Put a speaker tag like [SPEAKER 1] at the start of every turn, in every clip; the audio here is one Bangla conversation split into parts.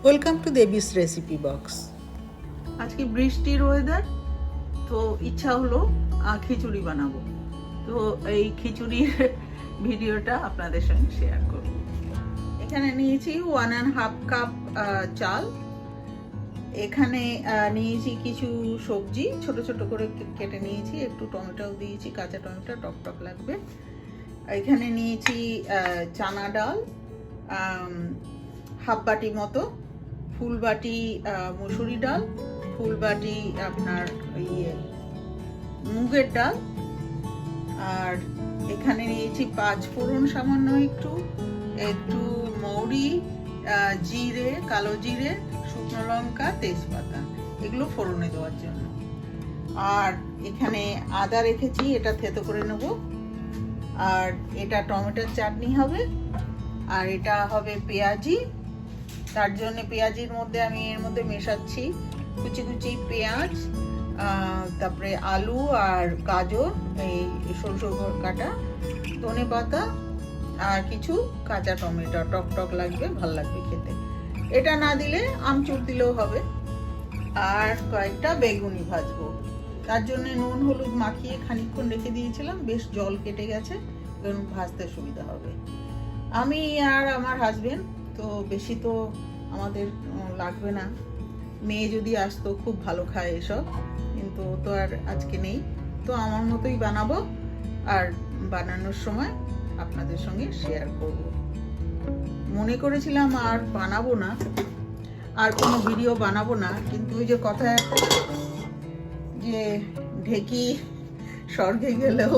[SPEAKER 1] Welcome to Devi's recipe box.
[SPEAKER 2] আজকে বৃষ্টির ওয়েদার, তো ইচ্ছা হলো খিচুড়ি বানাবো। তো এই খিচুড়ির ভিডিওটা আপনাদের সঙ্গে শেয়ার করব। এখানে নিয়েছি 1.5 কাপ চাল। এখানে নিয়েছি কিছু সবজি ছোট ছোট করে কেটে নিয়েছি, একটু টমেটো দিয়েছি, কাঁচা টমেটো টক টক লাগবে। এখানে নিয়েছি চানা ডাল হাফ বাটি মতো, ফুল বাটি মসুরি ডাল, ফুল বাটি আপনার মুগের ডাল, আর এখানে নিয়েছি 5 ফোড়ন, সামান্য একটু একটু মৌরি, জিরে, কালো জিরে, শুকনো লঙ্কা, তেজপাতা, এগুলো ফোড়নে দেওয়ার জন্য। আর এখানে আদা রেখেছি, এটা থেতো করে নেব। আর এটা টমেটোর চাটনি হবে, আর এটা হবে পেঁয়াজি। তার জন্য পেঁয়াজির মধ্যে আমি এর মধ্যে মেশাচ্ছি কুচি কুচি পেঁয়াজ, তারপরে আলু আর গাজর, এই সরষে কাটা, ধনে পাতা, আর কিছু কাঁচা টমেটো, টক টক লাগবে, ভাল লাগবে খেতে। এটা না দিলে আমচুর দিলেও হবে। আর কয়েকটা বেগুনি ভাজবো, তার জন্য নুন হলুদ মাখিয়ে খানিকক্ষণ রেখে দিয়েছিলাম, বেশ জল কেটে গেছে, কারণ ভাজতে সুবিধা হবে। আমি আর আমার হাজবেন্ড, তো বেশি তো আমাদের লাগবে না। মেয়ে যদি আসতো খুব ভালো খায় এসব, কিন্তু তো আর আজকে নেই, তো আমার মতোই বানাবো। আর বানানোর সময় আপনাদের সঙ্গে শেয়ার করব। মনে করেছিলাম আর বানাবো না, আর কোনো ভিডিও বানাবো না, কিন্তু ওই যে কথায় যে ঢেকি স্বর্গে গেলেও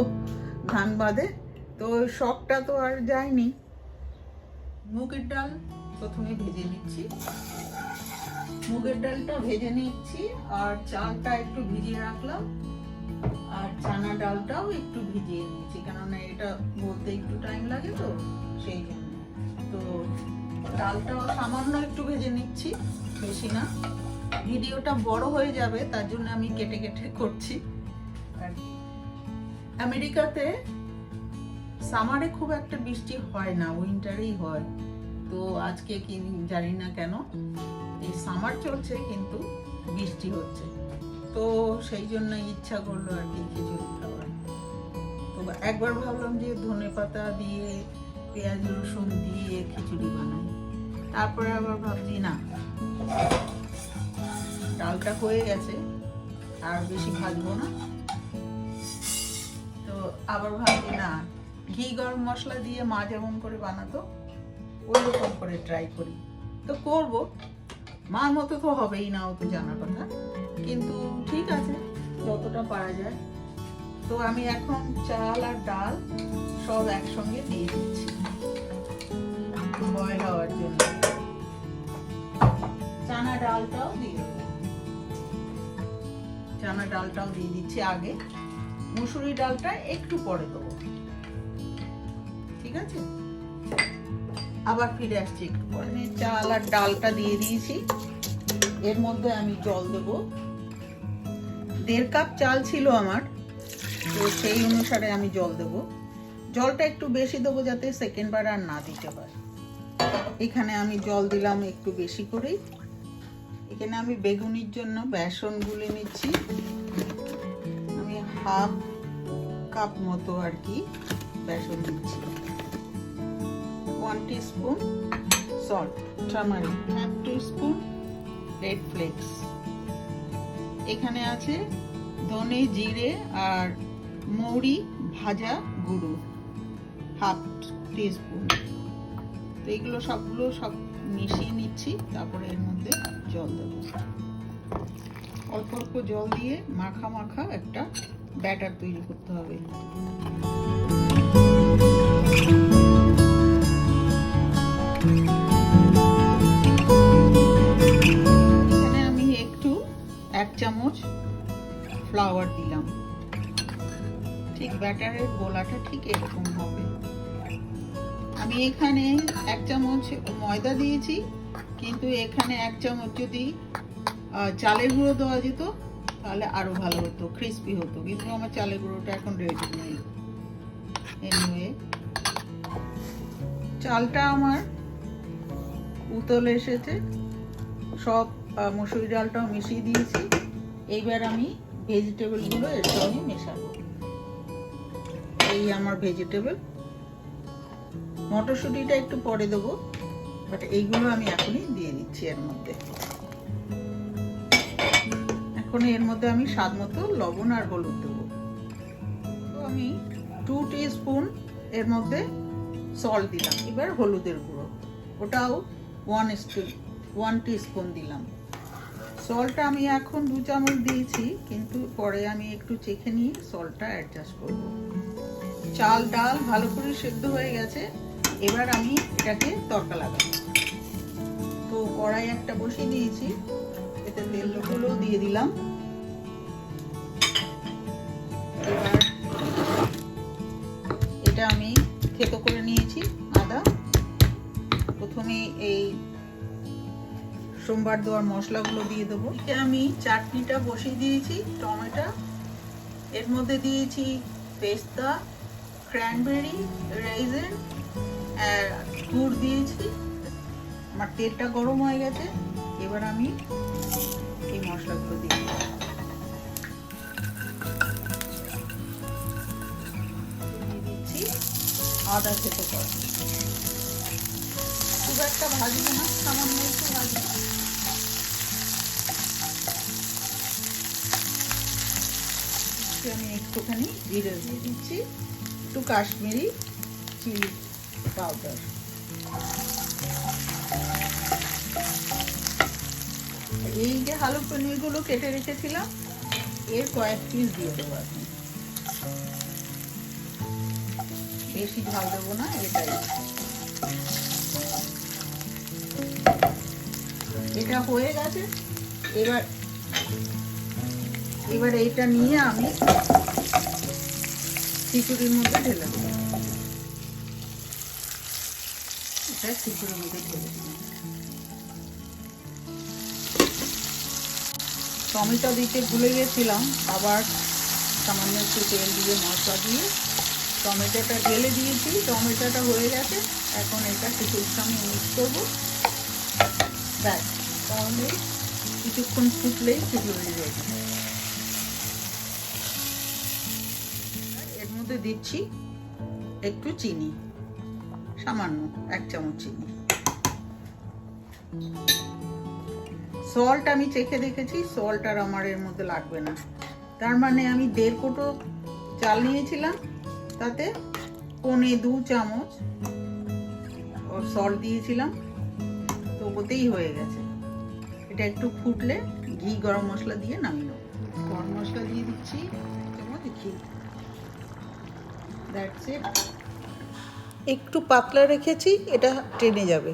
[SPEAKER 2] ধান বাঁধে, তো ওই শখটা তো আর যায়নি। মুগের ডাল প্রথমে ভেজে নিচ্ছি, মুগের ডালটা ভেজে নিচ্ছি, আর চালটা একটু ভিজিয়ে রাখলাম, আর চানা ডালটাও একটু ভিজিয়ে নিচ্ছি, কেননা এটা বলতে একটু টাইম লাগে, তো সেই জন্য। তো ডালটাও সামান্য একটু ভেজে নিচ্ছি, বেশি না। ভিডিওটা বড় হয়ে যাবে, তার জন্য আমি কেটে কেটে করছি। আর আমেরিকাতে সামারে খুব একটা বৃষ্টি হয় না, উইন্টারেই হয়। তো আজকে কি জানি না কেন এই সামার চলছে কিন্তু বৃষ্টি হচ্ছে, তো সেই জন্য ইচ্ছা করলো আর কি খিচুড়ি খাওয়ার। তো একবার ভাবলাম যে ধনেপাতা দিয়ে পেঁয়াজ রসুন দিয়ে খিচুড়ি বানাই, তারপরে আবার ভাবছি না, ডালটা হয়ে গেছে, আর বেশি ভাজবো না। তো আবার ভাবছি না, ঘি গরম মশলা দিয়ে মা যেমন করে বানাতো ওই রকম করে ট্রাই করি। তো করব, মার মতো তো হবেই না, ও তো জানার কথা, কিন্তু ঠিক আছে, যতটা পারা যায়। তো আমি এখন চাল আর ডাল সব একসঙ্গে দিয়ে দিচ্ছি বয়েল হওয়ার জন্য। চানা ডালটাও দিয়ে দেবো, চানা ডালটাও দিয়ে দিচ্ছি আগে, মুসুরি ডালটা একটু পরে দেবো, ঠিক আছে? আবার ফিরে আসছি একটু পরে। চাল আর ডালটা দিয়ে দিয়েছি, এর মধ্যে আমি জল দেব। 1.5 কাপ চাল ছিল আমার, তো সেই অনুসারে আমি জল দেব। জলটা একটু বেশি দেবো যাতে সেকেন্ড বার আর না দিতে হয়। এখানে আমি জল দিলাম একটু বেশি করেই। এখানে আমি বেগুনির জন্য বেসন গুলে নিচ্ছি, আমি 1/2 কাপ মতো আর কি বেসন দিচ্ছি। 1 teaspoon salt, turmeric, 1 teaspoon red flakes. এখানে আছে ধনে, জিরে আর মৌরি ভাজা গুঁড়ো 1/2 টিস্পুন। তো এগুলো সবগুলো সব মিশিয়ে নিচ্ছি, তারপরে এর মধ্যে জল দেবো। অল্প অল্প জল দিয়ে মাখা মাখা একটা ব্যাটার তৈরি করতে হবে। এখানে আমি একটু 1 চামচ ফ্লাওয়ার দিলাম, ঠিক ব্যাটারের গোলাটা ঠিক এরকম হবে। আমি এখানে 1 চামচ ময়দা দিয়েছি, কিন্তু এখানে 1 চামচ যদি চালের গুঁড়ো দেওয়া যেত তাহলে আরো ভালো হতো, ক্রিস্পি হতো, কিন্তু আমার চালের গুঁড়োটা এখন রেডি নেই। এনিওয়ে, চালটা আমার উতলে এসেছে, সব মসুরি ডালটাও মিশিয়ে দিয়েছি। এইবার আমি ভেজিটেবলগুলো এর সঙ্গে মেশাবো। এই আমার ভেজিটেবল, মটরশুঁটিটা একটু পরে দেবো, বাট এইগুলো আমি এখনই দিয়ে দিচ্ছি এর মধ্যে। এখন এর মধ্যে আমি স্বাদ মতো লবণ আর হলুদ দেবো। তো আমি 2 টিস্পুন এর মধ্যে সল্ট দিলাম। এবার হলুদের গুঁড়ো, ওটাও 1 টিস্পুন দিলাম। সল্টটা আমি এখন 2 চামচ দিয়েছি, কিন্তু পরে আমি একটু চেখে নিয়ে সল্টটা অ্যাডজাস্ট করব। চাল ডাল ভালো করে সেদ্ধ হয়ে গেছে, এবার আমি এটাকে তড়কা লাগাবো। তো কড়াই একটা বসিয়ে দিয়েছি, এতে তেলগুলো দিয়ে দিলাম। এবার এটা আমি থেতো করে নিয়েছি আদা। প্রথমে এই সোমবার দেওয়ার মশলাগুলো দিয়ে দেবো। আমি চাটনিটা বসিয়ে দিয়েছি, টমেটো, এর মধ্যে দিয়েছি পেস্তা, ক্র্যানবেরি, রেইজিন, গুড় দিয়েছি। আমার তেলটা গরম হয়ে গেছে, এবার আমি এই মশলাগুলো দিয়ে দিচ্ছি। আদা থেতো করা, খুব একটা ভাজবো না, সামান্য একটু ভাজবো। আমি একটুখানি জিরে দিয়ে দিচ্ছি, একটু কাশ্মীরি চিলি পাউডার। এই যে আলু পনিরগুলো কেটে রেখেছিলাম, এর কয়েক পিস দিয়ে দেবো এখন। বেশি ঝাল দেবো না, এটাই। এটা হয়ে গেছে, এবার এইটা নিয়ে আমি খিচুড়ির মধ্যে ঢেলে দেবো। এটা খিচুড়ির মধ্যে ঢেলে দেবো। টমেটো দিতে ভুলে গেছিলাম, আবার সামান্য একটু তেল দিয়ে মশলা দিয়ে টমেটোটা ঢেলে দিয়েছি। টমেটোটা হয়ে গেছে, এখন এটা খিচুড়ির সঙ্গে মিক্স করবো। ব্যাস, তাহলে কিছুক্ষণ ফুটলেই খিচুড়ি রেডি। এর মধ্যে দিচ্ছি একটু চিনি, সামান্য 1 চামচ চিনি। সল্ট আমি চেখে দেখেছি, সল্ট আর আমার এর মধ্যে লাগবে না। তার মানে আমি 1.5 কোটো চাল নিয়েছিলাম, তাতে 1.25 চামচ সল্ট দিয়েছিলাম, তো ওতেই হয়ে গেছে। এটা একটু ফুটলে ঘি গরম মশলা দিয়ে নামিয়ে নেব। গরম মশলা দিয়ে দিচ্ছি, ঘি। That's it.
[SPEAKER 1] একটু পাতলা রেখেছি, এটা টেনে যাবে।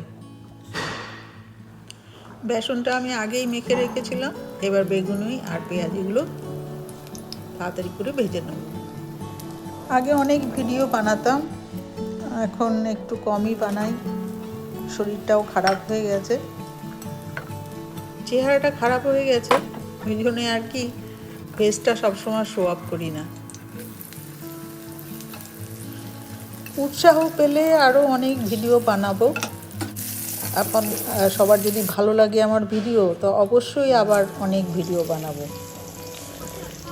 [SPEAKER 1] বেসনটা আমি আগেই মেখে রেখেছিলাম, এবার বেগুনি আর পেঁয়াজিগুলো তাড়াতাড়ি করে ভেজে নেব। আগে অনেক ভিডিও বানাতাম, এখন একটু কমই বানাই। শরীরটাও খারাপ হয়ে গেছে, চেহারাটা খারাপ হয়ে গেছে, ওই জন্যে আর কি ফেসটা সবসময় শো আপ করি না। উৎসাহ পেলে আরও অনেক ভিডিও বানাবো। এখন সবার যদি ভালো লাগে আমার ভিডিও, তো অবশ্যই আবার অনেক ভিডিও বানাবো।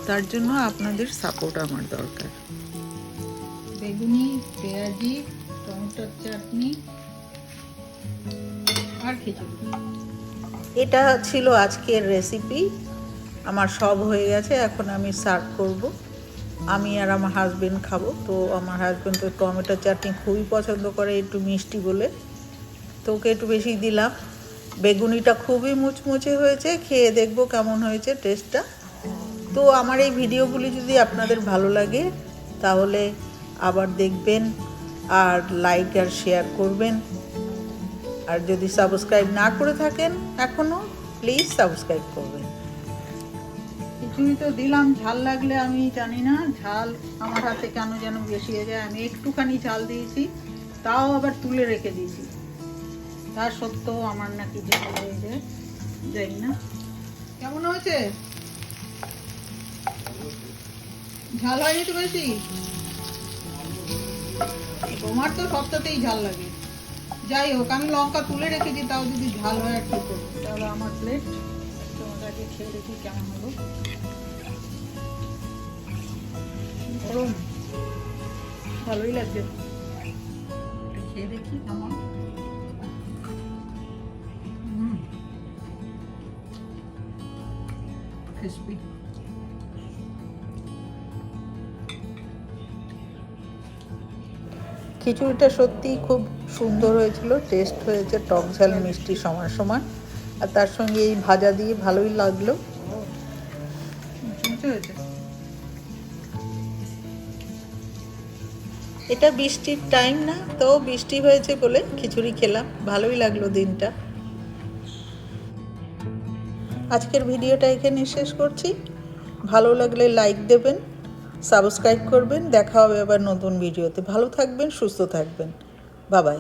[SPEAKER 1] তার জন্য আপনাদের সাপোর্ট আমার দরকার।
[SPEAKER 2] বেগুনি, পেঁয়াজি, টমেটোর চাটনি আর খিচুড়ি,
[SPEAKER 1] এটা ছিল আজকের রেসিপি। আমার সব হয়ে গেছে, এখন আমি সার্ভ করব। আমি আর আমার হাজবেন্ড খাবো। তো আমার হাজবেন্ড তো টমেটো চাটনি খুবই পছন্দ করে, একটু মিষ্টি বলে, তো ওকে একটু বেশি দিলাম। বেগুনিটা খুবই মুচমুচে হয়েছে, খেয়ে দেখবো কেমন হয়েছে টেস্টটা। তো আমার এই ভিডিওগুলি যদি আপনাদের ভালো লাগে তাহলে আবার দেখবেন, আর লাইক আর শেয়ার করবেন। আর যদি সাবস্ক্রাইব না করে থাকেন এখনও, প্লিজ সাবস্ক্রাইব করবেন।
[SPEAKER 2] খিচুড়ি তো দিলাম, ঝাল লাগলে আমি জানি না, ঝাল আমার হাতে কেন যেন বেশি হয়ে যায়। আমি একটুখানি ঝাল দিয়েছি, তাও আবার তুলে রেখে দিয়েছি। তার সত্ত্বেও আমার নাকি ঝাল হয়ে যায়, জানি না। কেমন হয়েছে? ঝাল হয়নি তো বেশি? তোমার তো সবটাতেই ঝাল লাগে। যাই হোক, আমি লঙ্কা তুলে রেখেছি, তাও যদি ঝাল হয় আর কি করবো। তাহলে আমার প্লেট তোমার কাছে খেয়ে দেখি কেমন হলো। গরম, ভালোই লাগছে। খেয়ে দেখি কেমন। ক্রিসপি।
[SPEAKER 1] খিচুড়িটা সত্যিই খুব সুন্দর হয়েছিল, টেস্ট হয়েছে, টক ঝাল মিষ্টি সমান সমান। আর তার সঙ্গে এই ভাজা দিয়ে ভালোই লাগলো।
[SPEAKER 2] মুচমুচে হয়েছে।
[SPEAKER 1] এটা বৃষ্টির টাইম না, তো বৃষ্টি হয়েছে বলে খিচুড়ি খেলাম, ভালোই লাগলো দিনটা। আজকের ভিডিওটা এখানে শেষ করছি। ভালো লাগলে লাইক দেবেন, সাবস্ক্রাইব করবেন। দেখা হবে আবার নতুন ভিডিওতে। ভালো থাকবেন, সুস্থ থাকবেন। Bye bye.